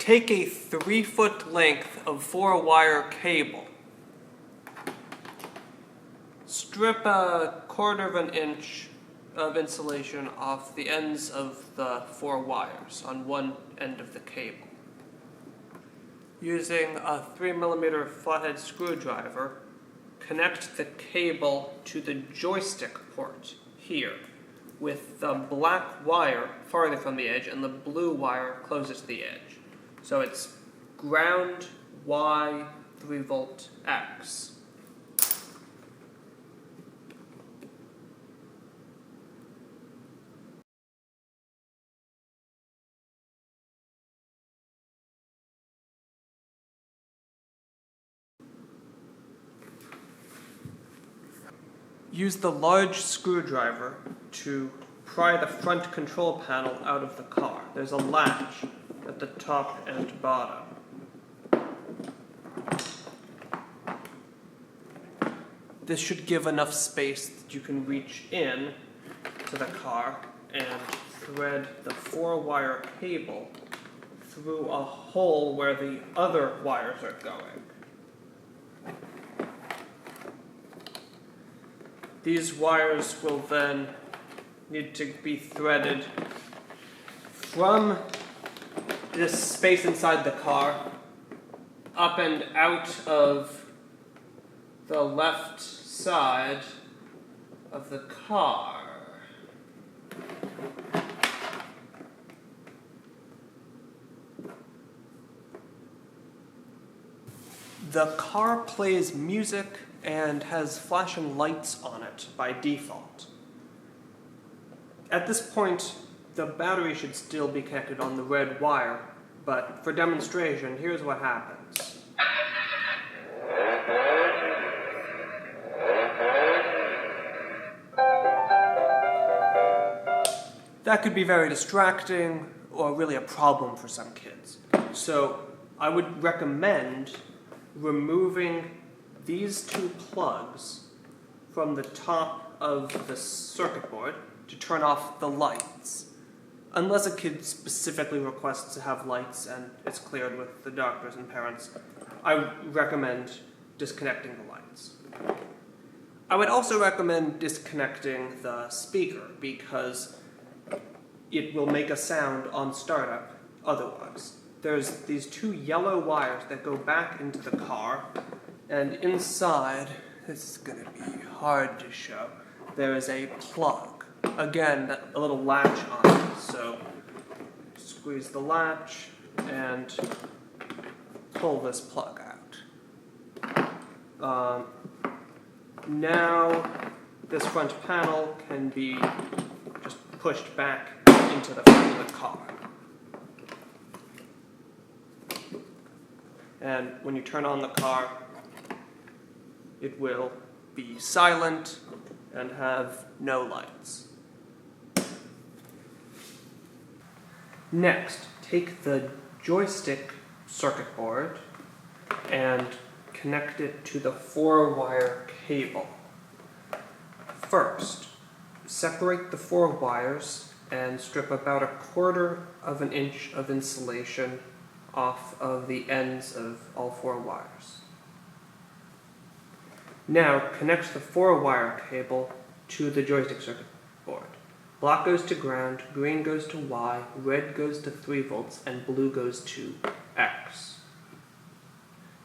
Take a 3-foot length of 4-wire cable. Strip a 1/4 of an inch of insulation off the ends of the 4 wires on one end of the cable. Using a 3mm flathead screwdriver, connect the cable to the joystick port here, with the black wire farther from the edge and the blue wire closest to the edge. So it's ground Y, 3-volt X. Use the large screwdriver to pry the front control panel out of the car. There's a latch at the top and bottom. This should give enough space that you can reach in to the car and thread the 4-wire cable through a hole where the other wires are going. These wires will then need to be threaded from this space inside the car up and out of the left side of the car. The car plays music and has flashing lights on it by default. At this point, the battery should still be connected on the red wire, but for demonstration, here's what happens. That could be very distracting or really a problem for some kids. So I would recommend removing these 2 plugs from the top of the circuit board to turn off the lights. Unless a kid specifically requests to have lights and it's cleared with the doctors and parents, I recommend disconnecting the lights. I would also recommend disconnecting the speaker because it will make a sound on startup otherwise. There's these 2 yellow wires that go back into the car, and inside, this is going to be hard to show, there is a plug. Again, a little latch on it, so squeeze the latch and pull this plug out. Now, this front panel can be just pushed back into the front of the car. And when you turn on the car, it will be silent and have no lights. Next, take the joystick circuit board and connect it to the 4-wire cable. First, separate the 4 wires and strip about a 1/4 of an inch of insulation off of the ends of all 4 wires. Now, connect the 4-wire cable to the joystick circuit board. Black goes to ground, green goes to Y, red goes to 3 volts, and blue goes to X.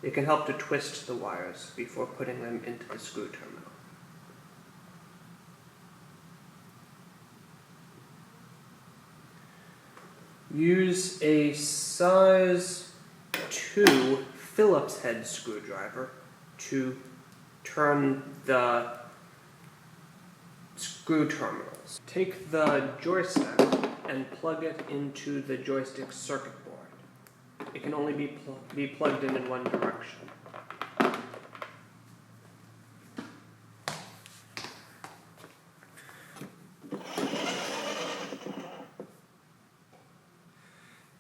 It can help to twist the wires before putting them into the screw terminal. Use a size 2 Phillips head screwdriver to turn the screw terminals. Take the joystick and plug it into the joystick circuit board. It can only be plugged in one direction.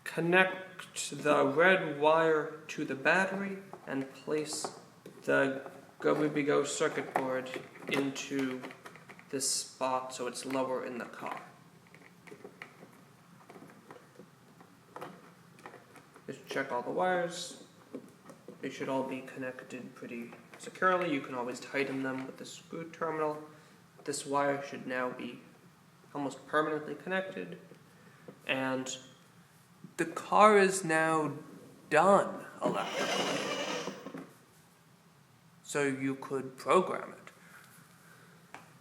Connect the red wire to the battery and place the GBG-PCB circuit board into this spot so it's lower in the car. Just check all the wires. They should all be connected pretty securely. You can always tighten them with the screw terminal. This wire should now be almost permanently connected. And the car is now done electrically. So you could program it.